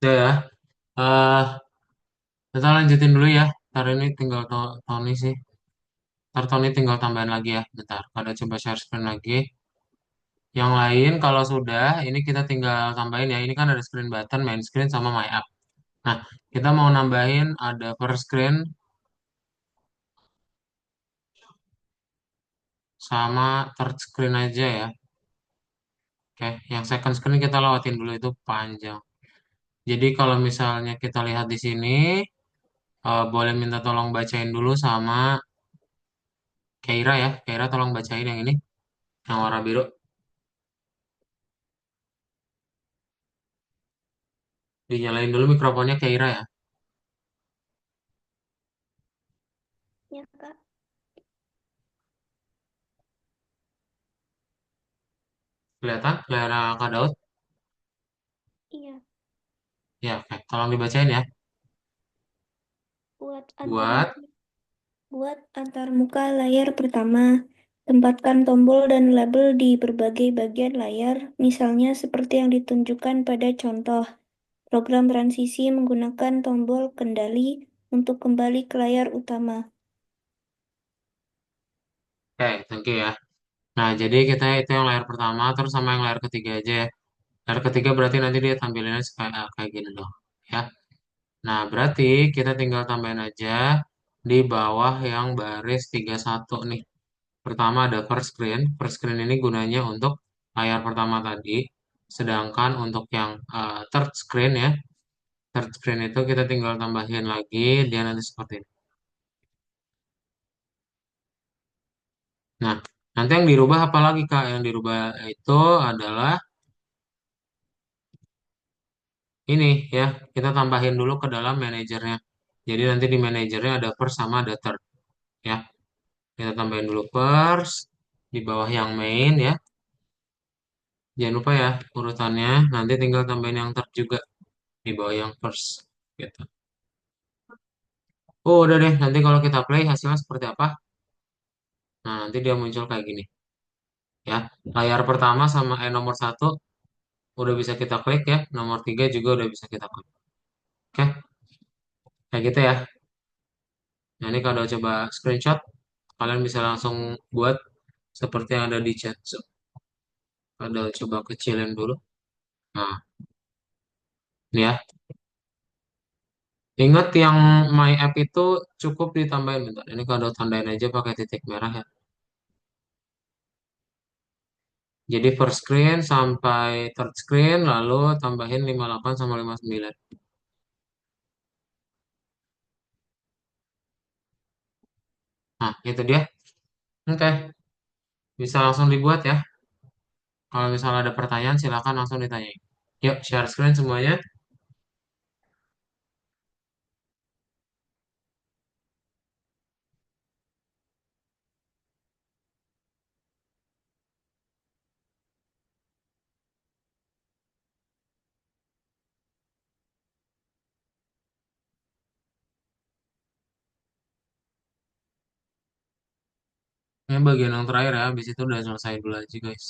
Udah ya. Eh, kita lanjutin dulu ya. Ntar ini tinggal Tony sih. Ntar Tony tinggal tambahin lagi ya. Bentar. Ada coba share screen lagi. Yang lain kalau sudah, ini kita tinggal tambahin ya. Ini kan ada screen button, main screen, sama my app. Nah, kita mau nambahin ada first screen sama third screen aja ya. Oke, yang second screen kita lewatin dulu itu panjang. Jadi kalau misalnya kita lihat di sini, boleh minta tolong bacain dulu sama Keira ya. Keira tolong bacain yang ini, yang warna biru. Dinyalain dulu mikrofonnya Keira ya. Ya, Kak. Kelihatan? Kelihatan Kak Daud? Iya. Ya, oke. Tolong dibacain ya. Buat Buat, antarmuka, buat antarmuka layar pertama, tempatkan tombol dan label di berbagai bagian layar, misalnya seperti yang ditunjukkan pada contoh. Program transisi menggunakan tombol kendali untuk kembali ke layar utama. oke, thank you ya. Nah, jadi kita itu yang layar pertama, terus sama yang layar ketiga aja ya. Layar ketiga berarti nanti dia tampilinnya kayak gini loh. Ya. Nah, berarti kita tinggal tambahin aja di bawah yang baris 31 nih. Pertama ada first screen. First screen ini gunanya untuk layar pertama tadi. Sedangkan untuk yang third screen ya, third screen itu kita tinggal tambahin lagi, dia nanti seperti ini. Nah, nanti yang dirubah apa lagi Kak? Yang dirubah itu adalah ini ya, kita tambahin dulu ke dalam manajernya. Jadi nanti di manajernya ada first sama ada third ya. Kita tambahin dulu first di bawah yang main ya. Jangan lupa ya urutannya. Nanti tinggal tambahin yang third juga di bawah yang first gitu. Oh, udah deh. Nanti kalau kita play hasilnya seperti apa? Nah, nanti dia muncul kayak gini ya. Layar pertama sama nomor satu udah bisa kita klik ya. Nomor tiga juga udah bisa kita klik. Oke, kayak gitu ya. Nah, ini kalau coba screenshot, kalian bisa langsung buat seperti yang ada di chat. So, kalau coba kecilin dulu. Nah, ini ya. Ingat yang My App itu cukup ditambahin bentar. Ini kalau tandain aja pakai titik merah ya. Jadi first screen sampai third screen, lalu tambahin 58 sama 59. Nah, itu dia. Oke, bisa langsung dibuat ya. Kalau misalnya ada pertanyaan, silakan langsung ditanyain. Yuk, share screen semuanya. Ini bagian yang terakhir ya, habis itu udah selesai dulu aja guys.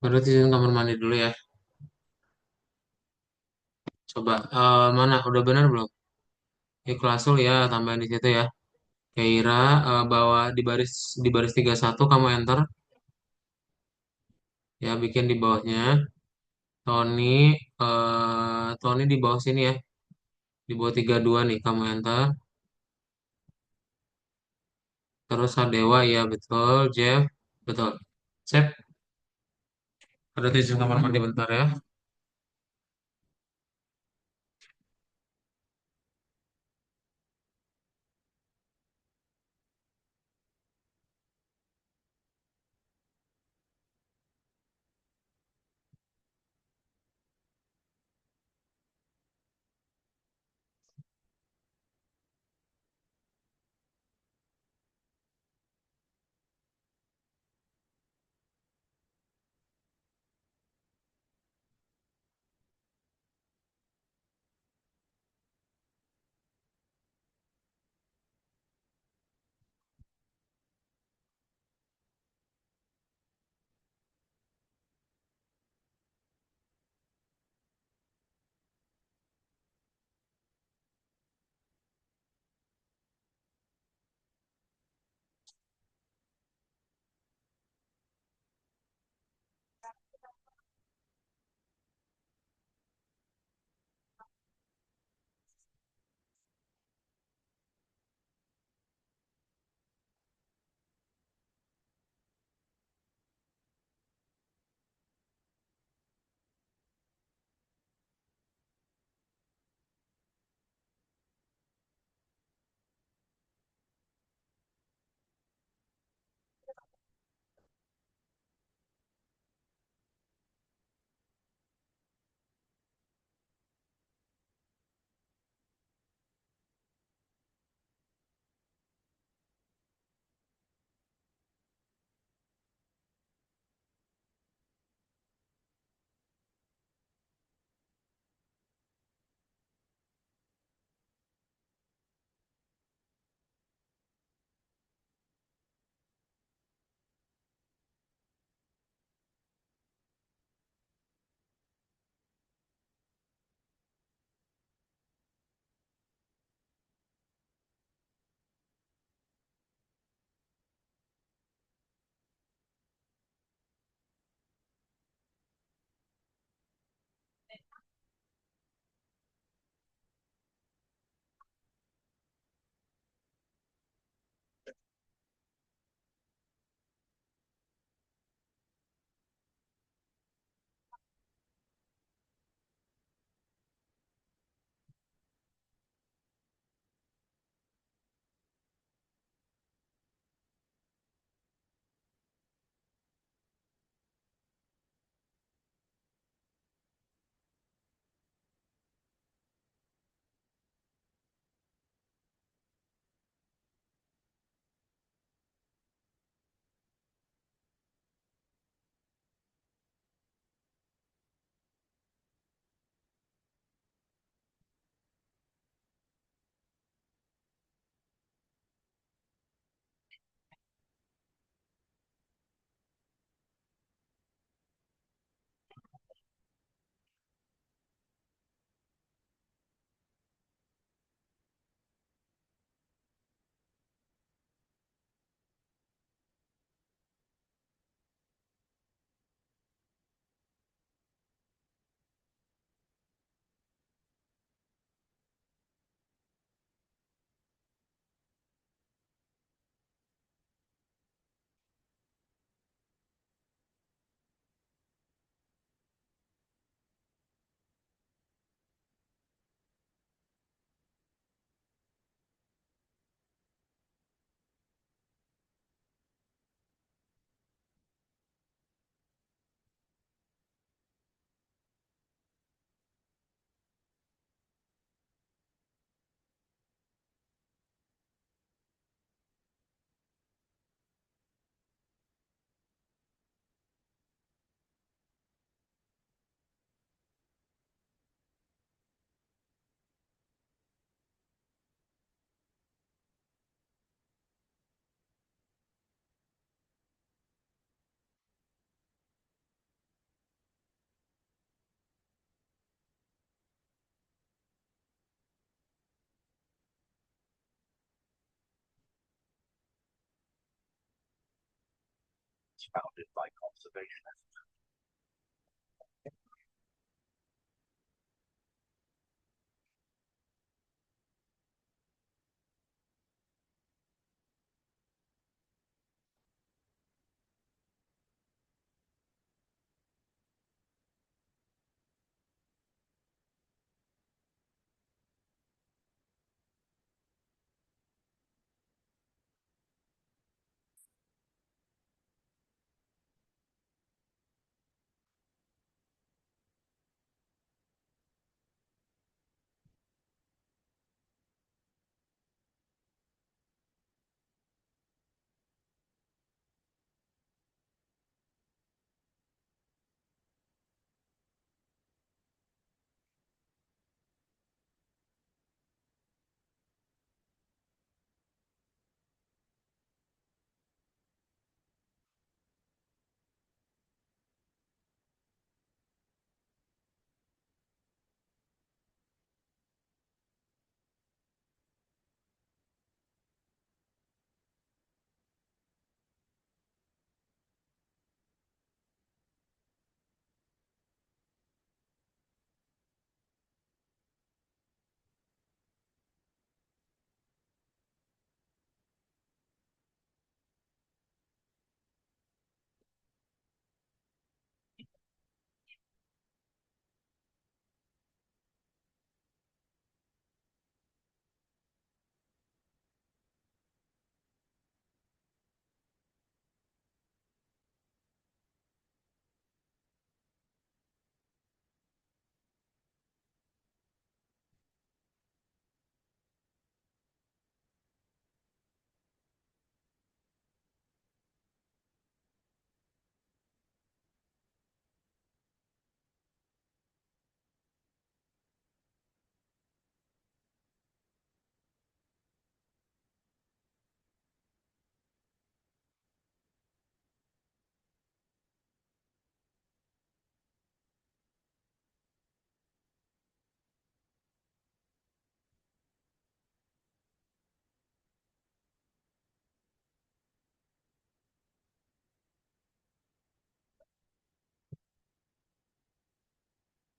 Berarti izin kamar mandi dulu ya. Coba, mana? Udah benar belum? Ikhlasul ya tambahan di situ ya. Keira bawa di baris 31 kamu enter ya bikin di bawahnya. Tony Tony di bawah sini ya. Di bawah 32 nih kamu enter. Terus Sadewa ya betul. Jeff betul. Sip. Ada tujuh kamar mandi bentar ya.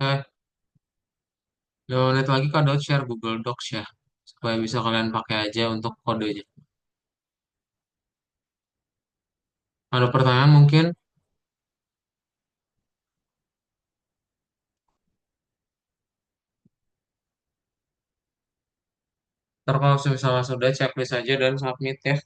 Eh, 5 menit lagi Kak Daud share Google Docs ya, supaya bisa kalian pakai aja untuk kodenya. Ada pertanyaan mungkin? Ntar kalau misalnya sudah checklist aja dan submit ya.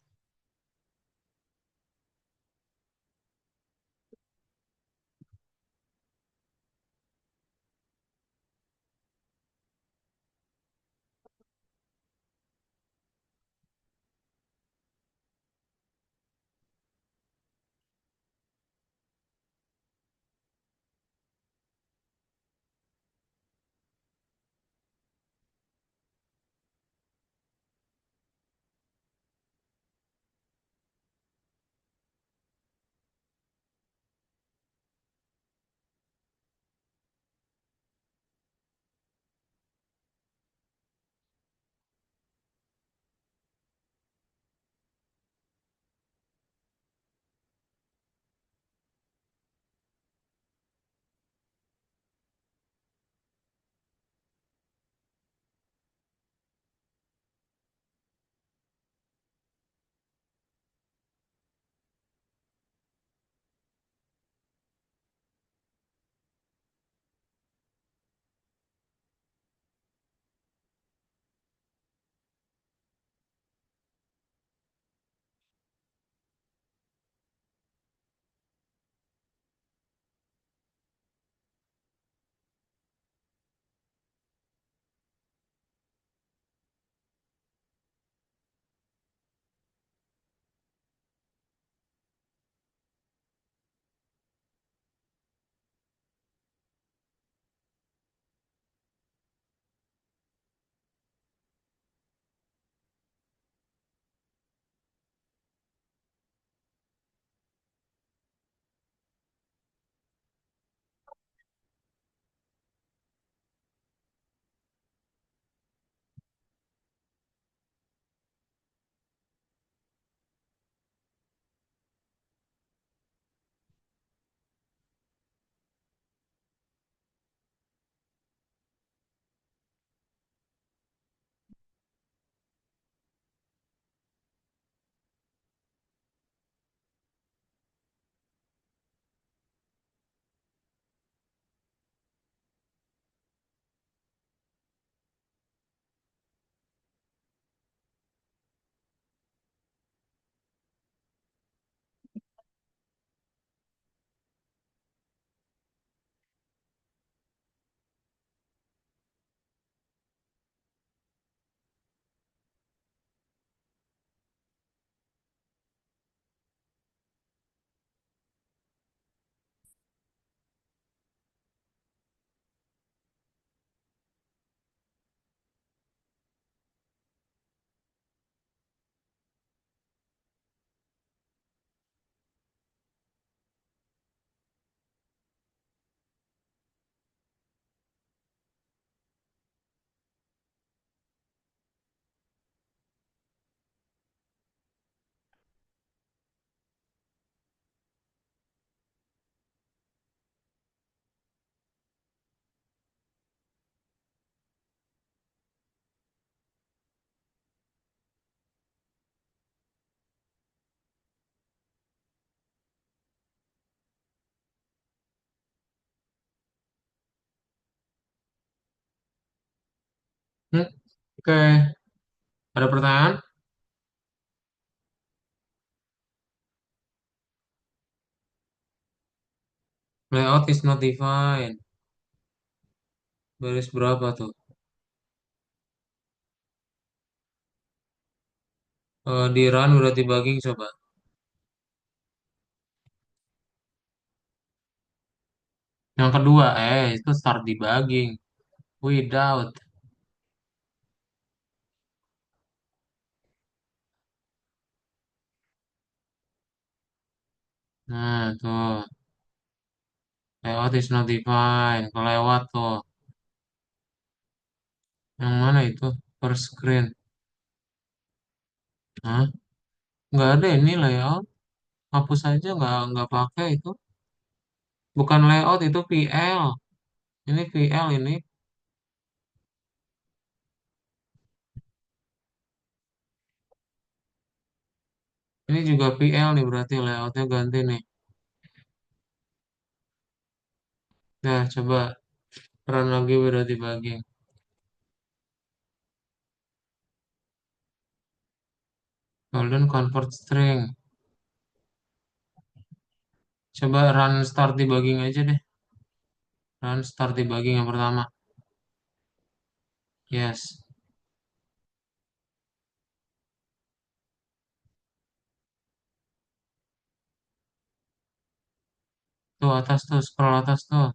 Oke, ada pertanyaan? Layout is not defined. Baris berapa tuh? Di run udah debugging coba. Yang kedua, itu start debugging. Without. Nah, tuh. Layout is not defined. Kelewat tuh. Yang mana itu? Per screen. Hah? Nggak ada ini layout. Hapus aja nggak pakai itu. Bukan layout itu PL. Ini PL ini. Ini juga PL nih berarti layoutnya ganti nih. Nah, coba run lagi udah dibagi. Golden convert string. Coba run start debugging aja deh. Run start debugging yang pertama. Yes. Tuh atas tuh, scroll atas tuh.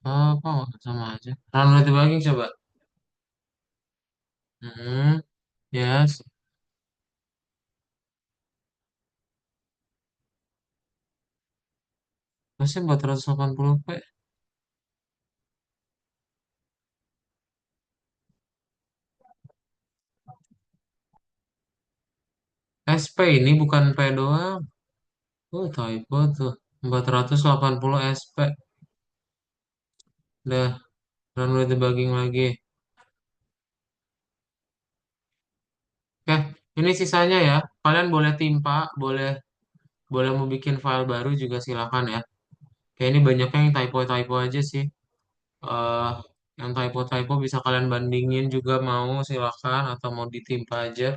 Apa nggak sama aja? Run udah debugging coba. Yes. Masih 480p. SP ini bukan P doang. Oh, typo tuh. 480 SP. Udah, run udah debugging lagi. Oke, ini sisanya ya. Kalian boleh timpa, boleh boleh mau bikin file baru juga silakan ya. Kayak ini banyaknya yang typo-typo aja sih. eh yang typo-typo bisa kalian bandingin juga mau silakan atau mau ditimpa aja.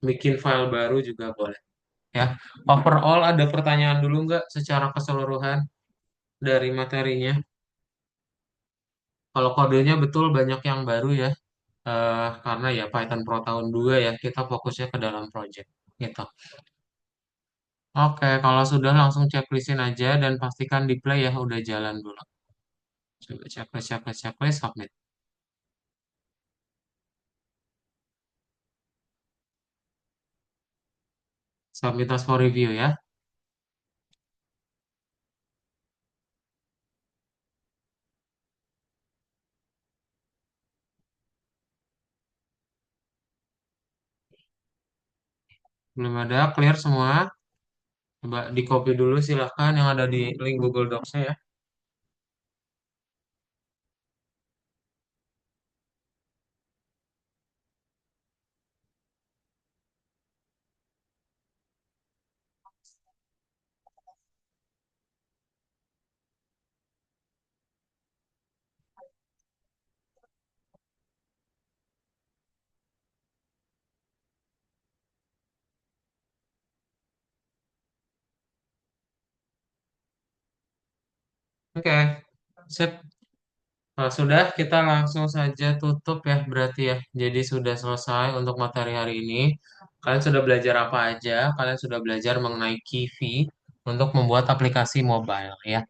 Bikin file baru juga boleh. Ya, overall ada pertanyaan dulu nggak secara keseluruhan dari materinya? Kalau kodenya betul banyak yang baru ya. Karena ya Python Pro tahun 2 ya kita fokusnya ke dalam project gitu. Oke, kalau sudah langsung checklistin aja dan pastikan di play ya udah jalan dulu. Coba checklist, checklist, checklist, submit. Submit as for review ya. Belum ada, clear semua. Coba di copy dulu silahkan yang ada di link Google Docs-nya ya. Oke, sip. Kalau sudah, kita langsung saja tutup ya berarti ya. Jadi sudah selesai untuk materi hari ini. Kalian sudah belajar apa aja? Kalian sudah belajar mengenai Kivi untuk membuat aplikasi mobile ya.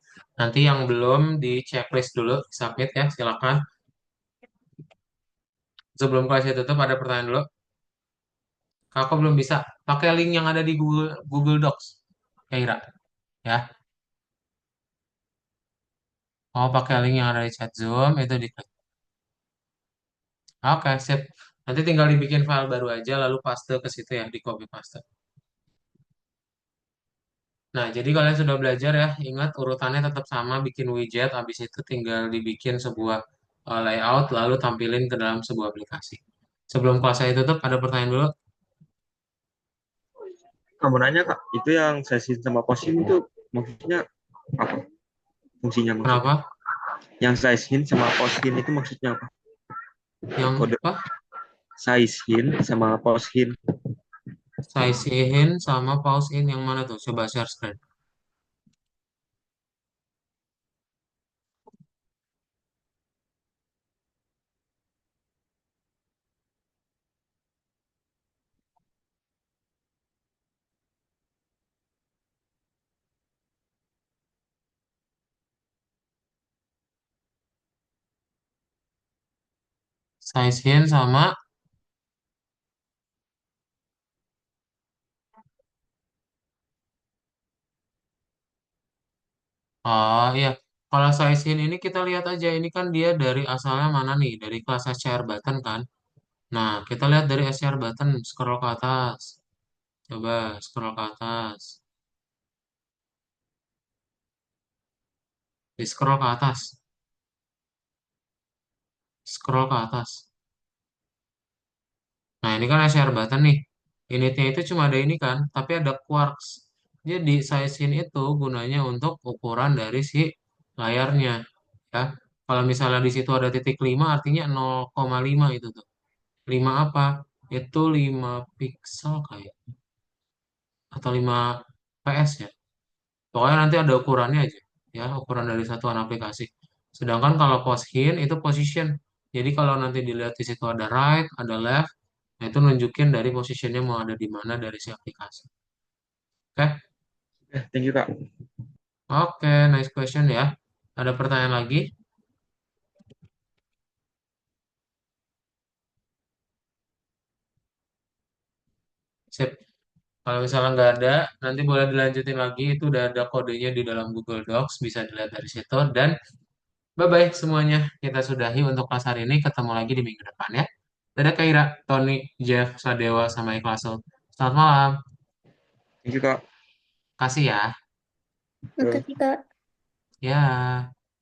Nanti yang belum di checklist dulu, submit ya, silakan. Sebelum kelasnya tutup, ada pertanyaan dulu. Kakak belum bisa. Pakai link yang ada di Google Google Docs. Ya, Ira. Ya. Mau pakai link yang ada di chat Zoom, itu diklik. Oke, sip. Nanti tinggal dibikin file baru aja, lalu paste ke situ ya, di copy paste. Nah, jadi kalian sudah belajar ya, ingat urutannya tetap sama, bikin widget, habis itu tinggal dibikin sebuah layout, lalu tampilin ke dalam sebuah aplikasi. Sebelum kelas saya tutup, ada pertanyaan dulu. Kamu nanya kak, itu yang session sama posting itu maksudnya apa? Fungsinya maksudnya? Kenapa? Yang session sama posting itu maksudnya apa? Yang Kode apa? size hin sama pause hin. Size in sama pause in yang mana tuh? Coba share screen. Size in sama iya. Kalau size in ini kita lihat aja ini kan dia dari asalnya mana nih? Dari kelas SCR button kan. Nah, kita lihat dari SCR button scroll ke atas. Coba scroll ke atas. Di scroll ke atas. Scroll ke atas. Nah, ini kan SCR button nih. Unitnya itu cuma ada ini kan, tapi ada quarks. Jadi size-in itu gunanya untuk ukuran dari si layarnya. Ya, kalau misalnya di situ ada titik 5, artinya 0,5 itu tuh. 5 apa? Itu 5 pixel kayak atau 5 ps ya. Pokoknya nanti ada ukurannya aja. Ya, ukuran dari satuan aplikasi. Sedangkan kalau poshin itu position. Jadi kalau nanti dilihat di situ ada right, ada left, nah itu nunjukin dari positionnya mau ada di mana dari si aplikasi. Oke, Thank you Kak. oke, nice question ya. Ada pertanyaan lagi? Sip. Kalau misalnya nggak ada, nanti boleh dilanjutin lagi. Itu udah ada kodenya di dalam Google Docs, bisa dilihat dari situ. Dan bye-bye semuanya. Kita sudahi untuk kelas hari ini. Ketemu lagi di minggu depan ya. Dadah Kaira, Tony, Jeff, Sadewa, sama Ikhlasul. Selamat malam. Thank you Kak. Kasih ya. Makasih, Kak. Ya.